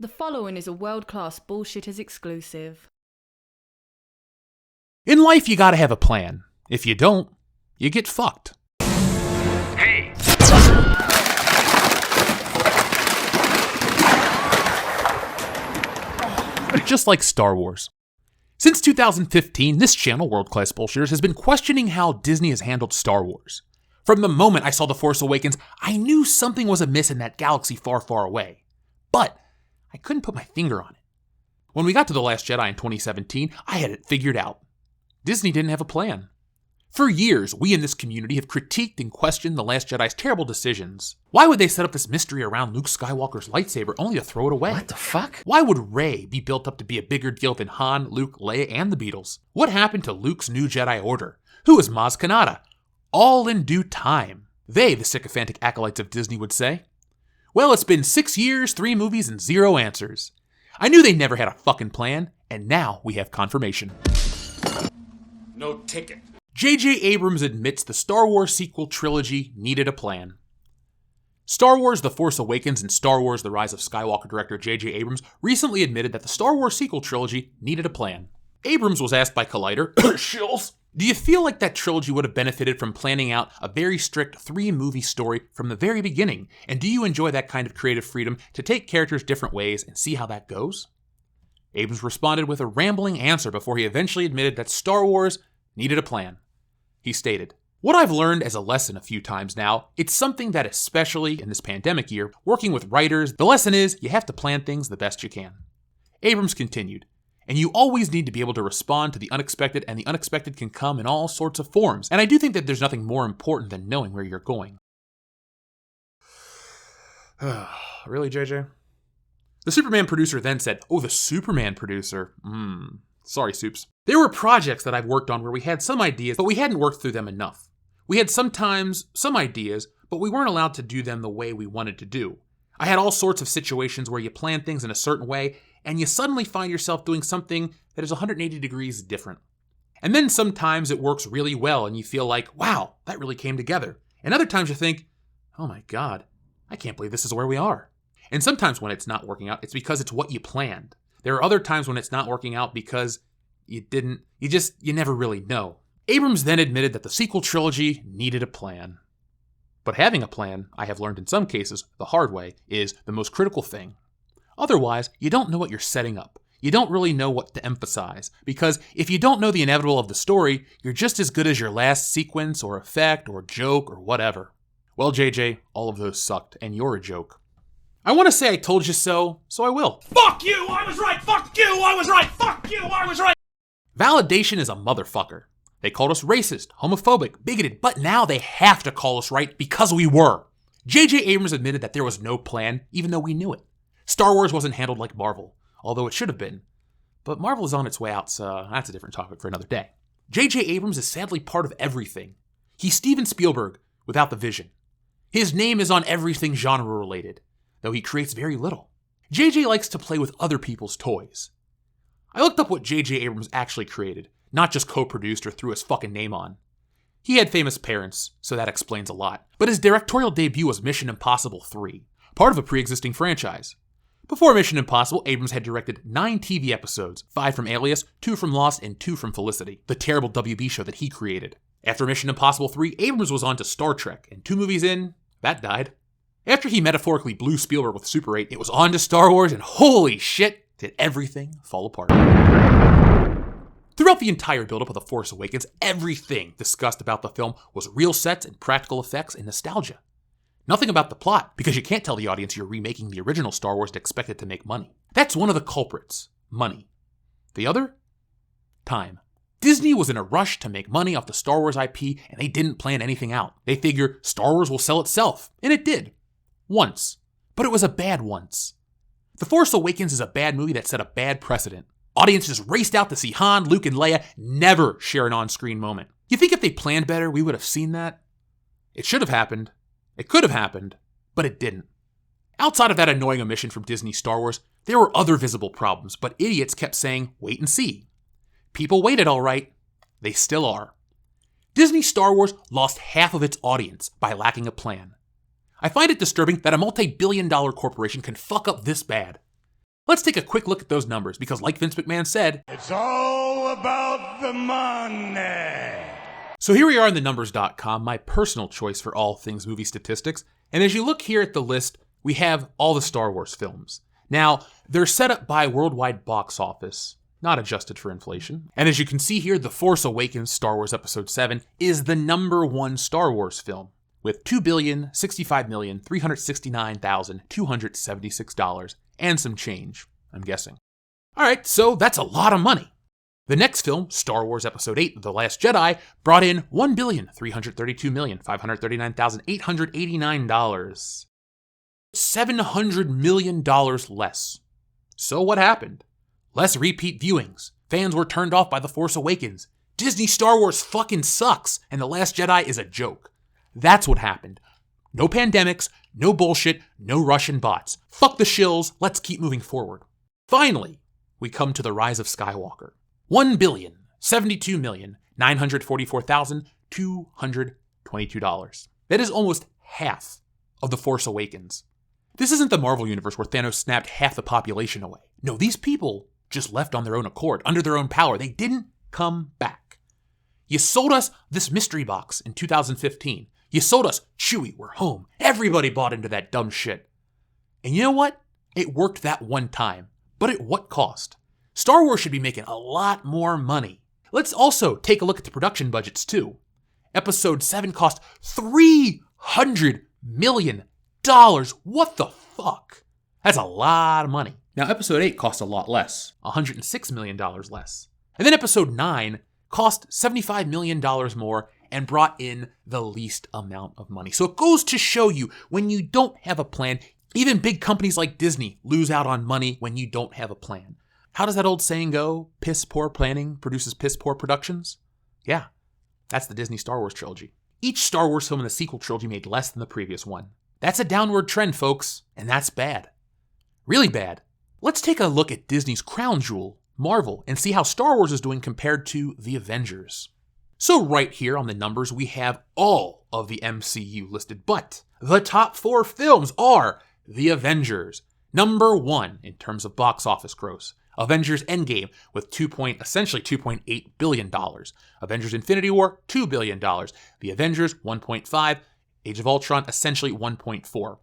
The following is a world-class Bullshitters exclusive. In life, you gotta have a plan. If you don't, you get fucked. Hey! Just like Star Wars. Since 2015, this channel, World Class Bullshitters, has been questioning how Disney has handled Star Wars. From the moment I saw The Force Awakens, I knew something was amiss in that galaxy far, far away. But I couldn't put my finger on it. When we got to The Last Jedi in 2017, I had it figured out. Disney didn't have a plan. For years, we in this community have critiqued and questioned The Last Jedi's terrible decisions. Why would they set up this mystery around Luke Skywalker's lightsaber only to throw it away? What the fuck? Why would Rey be built up to be a bigger deal than Han, Luke, Leia, and the Beatles? What happened to Luke's new Jedi Order? Who is Maz Kanata? All in due time. They, the sycophantic acolytes of Disney, would say. Well, it's been 6 years, 3 movies, and 0 answers. I knew they never had a fucking plan, and now we have confirmation. No ticket. J.J. Abrams admits the Star Wars sequel trilogy needed a plan. Star Wars The Force Awakens and Star Wars The Rise of Skywalker director J.J. Abrams recently admitted that the Star Wars sequel trilogy needed a plan. Abrams was asked by Collider, Shills, do you feel like that trilogy would have benefited from planning out a very strict 3-movie story from the very beginning? And do you enjoy that kind of creative freedom to take characters different ways and see how that goes? Abrams responded with a rambling answer before he eventually admitted that Star Wars needed a plan. He stated, "What I've learned as a lesson a few times now, it's something that especially in this pandemic year, working with writers, the lesson is you have to plan things the best you can." Abrams continued, "And you always need to be able to respond to the unexpected, and the unexpected can come in all sorts of forms. And I do think that there's nothing more important than knowing where you're going." Really, JJ? The Superman producer then said, "Oh, the Superman producer. Sorry, Soups. There were projects that I've worked on where we had some ideas, but we hadn't worked through them enough. We had sometimes some ideas, but we weren't allowed to do them the way we wanted to do. I had all sorts of situations where you plan things in a certain way, and you suddenly find yourself doing something that is 180 degrees different. And then sometimes it works really well, and you feel like, wow, that really came together. And other times you think, oh my God, I can't believe this is where we are. And sometimes when it's not working out, it's because it's what you planned. There are other times when it's not working out because you never really know." Abrams then admitted that the sequel trilogy needed a plan. But having a plan, I have learned in some cases, the hard way, is the most critical thing. Otherwise, you don't know what you're setting up. You don't really know what to emphasize, because if you don't know the inevitable of the story, you're just as good as your last sequence or effect or joke or whatever. Well, JJ, all of those sucked, and you're a joke. I want to say I told you so I will. Fuck you! I was right! Fuck you! I was right! Fuck you! I was right! Validation is a motherfucker. They called us racist, homophobic, bigoted, but now they have to call us right because we were. J.J. Abrams admitted that there was no plan, even though we knew it. Star Wars wasn't handled like Marvel, although it should have been. But Marvel is on its way out, so that's a different topic for another day. J.J. Abrams is sadly part of everything. He's Steven Spielberg without the vision. His name is on everything genre-related, though he creates very little. J.J. likes to play with other people's toys. I looked up what J.J. Abrams actually created, not just co-produced or threw his fucking name on. He had famous parents, so that explains a lot. But his directorial debut was Mission Impossible 3, part of a pre-existing franchise. Before Mission Impossible, Abrams had directed 9 TV episodes, 5 from Alias, 2 from Lost, and 2 from Felicity, the terrible WB show that he created. After Mission Impossible 3, Abrams was on to Star Trek, and 2 movies in, that died. After he metaphorically blew Spielberg with Super 8, it was on to Star Wars, and holy shit, did everything fall apart. Throughout the entire build-up of The Force Awakens, everything discussed about the film was real sets and practical effects and nostalgia. Nothing about the plot, because you can't tell the audience you're remaking the original Star Wars to expect it to make money. That's one of the culprits, money. The other? Time. Disney was in a rush to make money off the Star Wars IP, and they didn't plan anything out. They figured Star Wars will sell itself, and it did. Once. But it was a bad once. The Force Awakens is a bad movie that set a bad precedent. Audiences raced out to see Han, Luke, and Leia never share an on-screen moment. You think if they planned better, we would have seen that? It should have happened. It could have happened, but it didn't. Outside of that annoying omission from Disney Star Wars, there were other visible problems, but idiots kept saying, wait and see. People waited all right. They still are. Disney Star Wars lost half of its audience by lacking a plan. I find it disturbing that a multi-billion-dollar corporation can fuck up this bad. Let's take a quick look at those numbers because like Vince McMahon said, It's all about the money. So here we are on thenumbers.com, my personal choice for all things movie statistics. And as you look here at the list, we have all the Star Wars films. Now, they're set up by worldwide box office, not adjusted for inflation. And as you can see here, The Force Awakens, Star Wars Episode 7, is the #1 Star Wars film with $2,065,369,276 and some change, I'm guessing. All right, so that's a lot of money. The next film, Star Wars Episode 8, The Last Jedi, brought in $1,332,539,889. $700 million less. So what happened? Less repeat viewings. Fans were turned off by The Force Awakens. Disney Star Wars fucking sucks, and The Last Jedi is a joke. That's what happened. No pandemics, no bullshit, no Russian bots. Fuck the shills, let's keep moving forward. Finally, we come to The Rise of Skywalker. $1,072,944,222. That is almost half of The Force Awakens. This isn't the Marvel Universe where Thanos snapped half the population away. No, these people just left on their own accord, under their own power. They didn't come back. You sold us this mystery box in 2015. You sold us Chewie, we're home. Everybody bought into that dumb shit. And you know what? It worked that one time. But at what cost? Star Wars should be making a lot more money. Let's also take a look at the production budgets too. Episode 7 cost $300 million. What the fuck? That's a lot of money. Now, Episode 8 cost a lot less, $106 million less. And then Episode 9 cost $75 million more and brought in the least amount of money. So it goes to show you, when you don't have a plan, even big companies like Disney lose out on money when you don't have a plan. How does that old saying go? Piss poor planning produces piss poor productions? Yeah, that's the Disney Star Wars trilogy. Each Star Wars film in the sequel trilogy made less than the previous one. That's a downward trend, folks, and that's bad. Really bad. Let's take a look at Disney's crown jewel, Marvel, and see how Star Wars is doing compared to the Avengers. So right here on the numbers, we have all of the MCU listed, but the top 4 films are The Avengers, #1 in terms of box office gross. Avengers Endgame with essentially $2.8 billion. Avengers Infinity War, $2 billion. The Avengers, 1.5. Age of Ultron, essentially 1.4.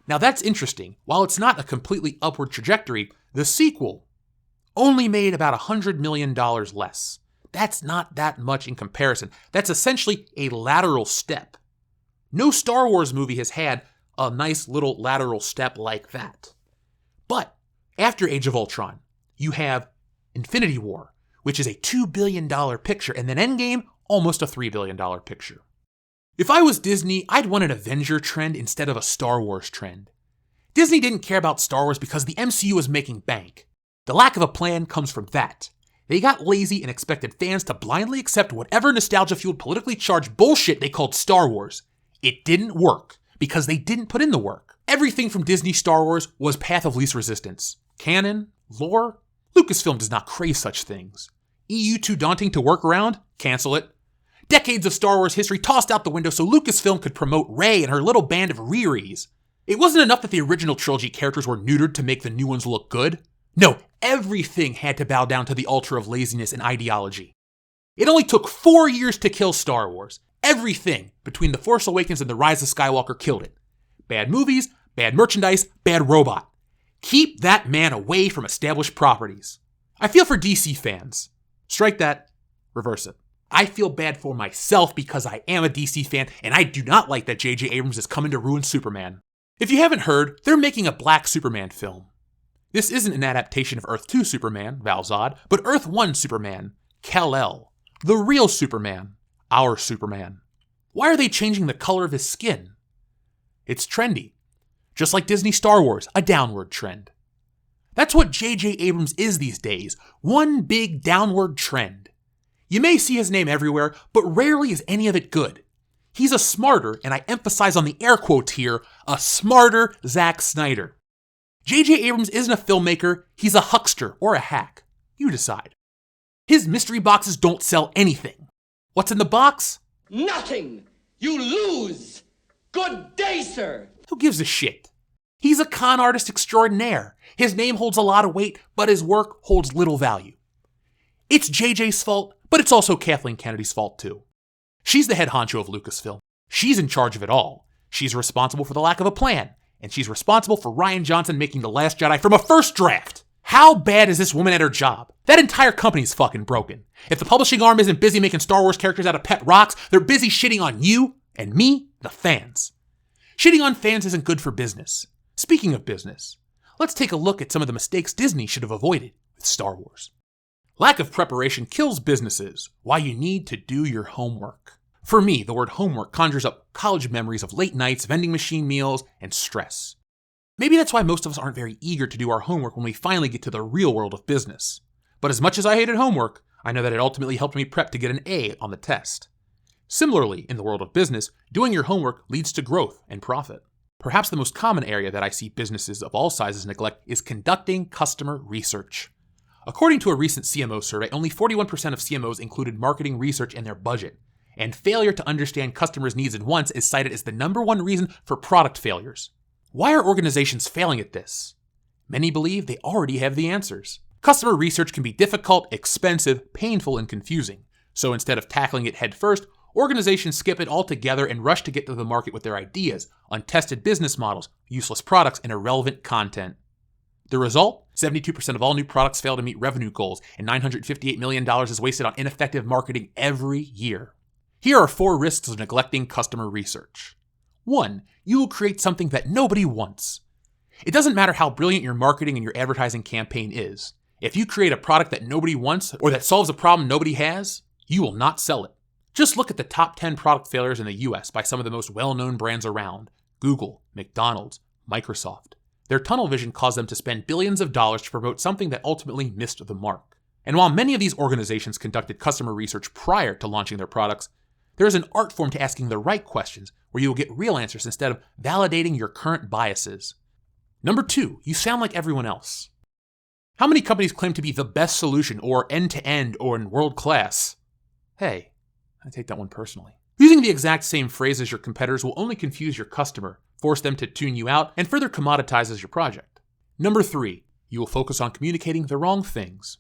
Now that's interesting. While it's not a completely upward trajectory, the sequel only made about $100 million less. That's not that much in comparison. That's essentially a lateral step. No Star Wars movie has had a nice little lateral step like that. But after Age of Ultron, you have Infinity War, which is a $2 billion picture, and then Endgame, almost a $3 billion picture. If I was Disney, I'd want an Avenger trend instead of a Star Wars trend. Disney didn't care about Star Wars because the MCU was making bank. The lack of a plan comes from that. They got lazy and expected fans to blindly accept whatever nostalgia-fueled politically charged bullshit they called Star Wars. It didn't work because they didn't put in the work. Everything from Disney Star Wars was path of least resistance. Canon, lore, Lucasfilm does not crave such things. EU too daunting to work around? Cancel it. Decades of Star Wars history tossed out the window so Lucasfilm could promote Rey and her little band of Riris. It wasn't enough that the original trilogy characters were neutered to make the new ones look good. No, everything had to bow down to the altar of laziness and ideology. It only took 4 years to kill Star Wars. Everything between The Force Awakens and The Rise of Skywalker killed it. Bad movies, bad merchandise, bad robot. Keep that man away from established properties. I feel for DC fans. Strike that, reverse it. I feel bad for myself because I am a DC fan and I do not like that J.J. Abrams is coming to ruin Superman. If you haven't heard, they're making a Black Superman film. This isn't an adaptation of Earth 2 Superman, Val Zod, but Earth 1 Superman, Kal-El. The real Superman. Our Superman. Why are they changing the color of his skin? It's trendy. Just like Disney Star Wars, a downward trend. That's what J.J. Abrams is these days. One big downward trend. You may see his name everywhere, but rarely is any of it good. He's a smarter, and I emphasize on the air quotes here, a smarter Zack Snyder. J.J. Abrams isn't a filmmaker, he's a huckster or a hack. You decide. His mystery boxes don't sell anything. What's in the box? Nothing! You lose! Good day, sir! Who gives a shit? He's a con artist extraordinaire. His name holds a lot of weight, but his work holds little value. It's JJ's fault, but it's also Kathleen Kennedy's fault too. She's the head honcho of Lucasfilm. She's in charge of it all. She's responsible for the lack of a plan, and she's responsible for Rian Johnson making The Last Jedi from a first draft. How bad is this woman at her job? That entire company's fucking broken. If the publishing arm isn't busy making Star Wars characters out of pet rocks, they're busy shitting on you and me, the fans. Shitting on fans isn't good for business. Speaking of business, let's take a look at some of the mistakes Disney should have avoided with Star Wars. Lack of preparation kills businesses. Why you need to do your homework. For me, the word homework conjures up college memories of late nights, vending machine meals, and stress. Maybe that's why most of us aren't very eager to do our homework when we finally get to the real world of business. But as much as I hated homework, I know that it ultimately helped me prep to get an A on the test. Similarly, in the world of business, doing your homework leads to growth and profit. Perhaps the most common area that I see businesses of all sizes neglect is conducting customer research. According to a recent CMO survey, only 41% of CMOs included marketing research in their budget, and failure to understand customers' needs and wants is cited as the number one reason for product failures. Why are organizations failing at this? Many believe they already have the answers. Customer research can be difficult, expensive, painful, and confusing. So instead of tackling it head first, organizations skip it altogether and rush to get to the market with their ideas, untested business models, useless products, and irrelevant content. The result? 72% of all new products fail to meet revenue goals, and $958 million is wasted on ineffective marketing every year. Here are 4 risks of neglecting customer research. 1. You will create something that nobody wants. It doesn't matter how brilliant your marketing and your advertising campaign is. If you create a product that nobody wants or that solves a problem nobody has, you will not sell it. Just look at the top 10 product failures in the US by some of the most well-known brands around: Google, McDonald's, Microsoft. Their tunnel vision caused them to spend billions of dollars to promote something that ultimately missed the mark. And while many of these organizations conducted customer research prior to launching their products, there is an art form to asking the right questions where you will get real answers instead of validating your current biases. Number 2, you sound like everyone else. How many companies claim to be the best solution or end-to-end or in world class? Hey, I take that one personally. Using the exact same phrase as your competitors will only confuse your customer, force them to tune you out, and further commoditizes your project. Number 3, you will focus on communicating the wrong things.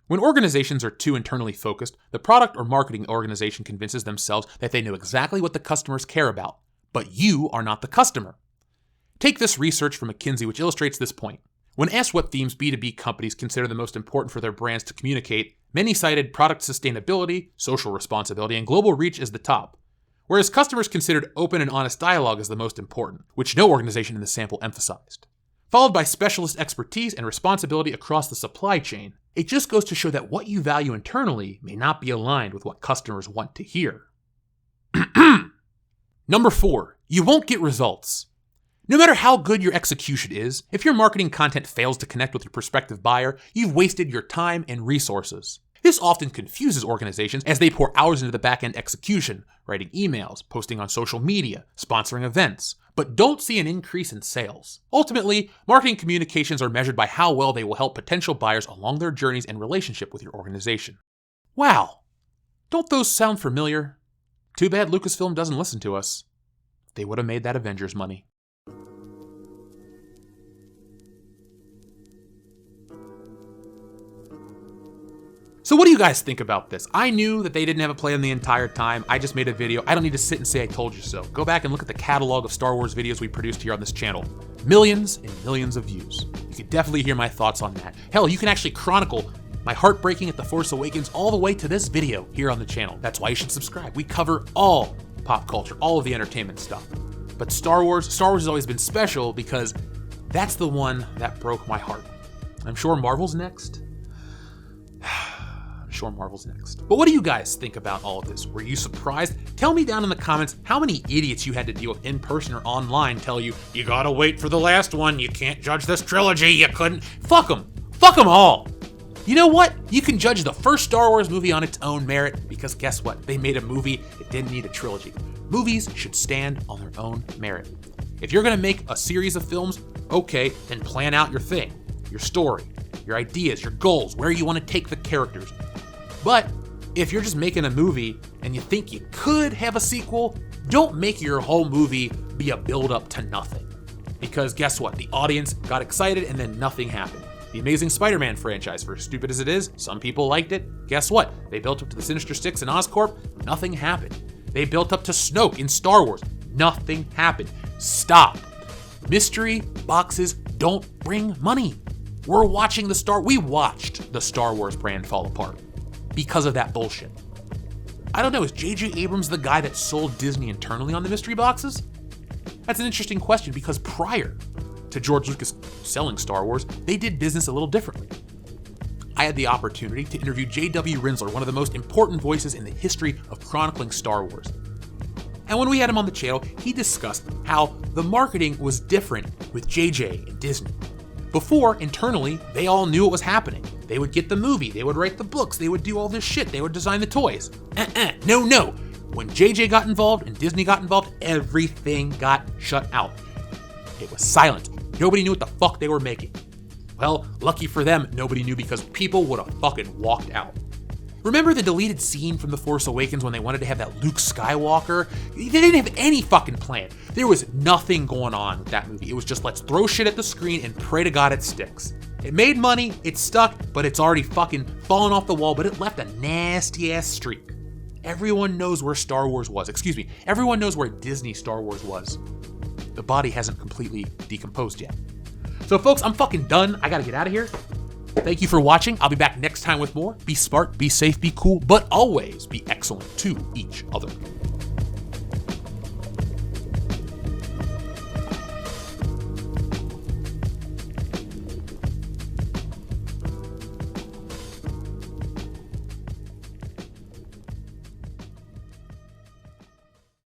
When organizations are too internally focused, the product or marketing organization convinces themselves that they know exactly what the customers care about, but you are not the customer. Take this research from McKinsey, which illustrates this point. When asked what themes B2B companies consider the most important for their brands to communicate, many cited product sustainability, social responsibility, and global reach as the top, whereas customers considered open and honest dialogue as the most important, which no organization in the sample emphasized. Followed by specialist expertise and responsibility across the supply chain. It just goes to show that what you value internally may not be aligned with what customers want to hear. Number 4, you won't get results. No matter how good your execution is, if your marketing content fails to connect with your prospective buyer, you've wasted your time and resources. This often confuses organizations as they pour hours into the back-end execution, writing emails, posting on social media, sponsoring events, but don't see an increase in sales. Ultimately, marketing communications are measured by how well they will help potential buyers along their journeys and relationship with your organization. Wow, don't those sound familiar? Too bad Lucasfilm doesn't listen to us. They would have made that Avengers money. So what do you guys think about this? I knew that they didn't have a plan the entire time. I just made a video. I don't need to sit and say I told you so. Go back and look at the catalog of Star Wars videos we produced here on this channel. Millions and millions of views. You can definitely hear my thoughts on that. Hell, you can actually chronicle my heartbreaking at The Force Awakens all the way to this video here on the channel. That's why you should subscribe. We cover all pop culture, all of the entertainment stuff. But Star Wars has always been special because that's the one that broke my heart. I'm sure Marvel's next. But what do you guys think about all of this? Were you surprised? Tell me down in the comments how many idiots you had to deal with in person or online tell you, you gotta wait for the last one, you can't judge this trilogy, you couldn't. Fuck them all. You know what? You can judge the first Star Wars movie on its own merit because guess what? They made a movie, it didn't need a trilogy. Movies should stand on their own merit. If you're gonna make a series of films, okay, then plan out your thing, your story, your ideas, your goals, where you wanna take the characters. But if you're just making a movie and you think you could have a sequel, don't make your whole movie be a build-up to nothing. Because guess what? The audience got excited and then nothing happened. The Amazing Spider-Man franchise, for as stupid as it is, some people liked it. Guess what? They built up to the Sinister Six in Oscorp, nothing happened. They built up to Snoke in Star Wars, nothing happened. Stop. Mystery boxes don't bring money. We watched the Star Wars brand fall apart because of that bullshit. I don't know, is J.J. Abrams the guy that sold Disney internally on the mystery boxes? That's an interesting question because prior to George Lucas selling Star Wars, they did business a little differently. I had the opportunity to interview J.W. Rinsler, one of the most important voices in the history of chronicling Star Wars. And when we had him on the channel, he discussed how the marketing was different with JJ and Disney. Before, internally, they all knew what was happening. They would get the movie, they would write the books, they would do all this shit, they would design the toys. No. When JJ got involved and Disney got involved, everything got shut out. It was silent. Nobody knew what the fuck they were making. Well, lucky for them, nobody knew because people would have fucking walked out. Remember the deleted scene from The Force Awakens when they wanted to have that Luke Skywalker? They didn't have any fucking plan. There was nothing going on with that movie. It was just let's throw shit at the screen and pray to God it sticks. It made money, it stuck, but it's already fucking fallen off the wall, but it left a nasty ass streak. Everyone knows where Star Wars was. Everyone knows where Disney Star Wars was. The body hasn't completely decomposed yet. So folks, I'm fucking done. I gotta get out of here. Thank you for watching. I'll be back next time with more. Be smart, be safe, be cool, but always be excellent to each other.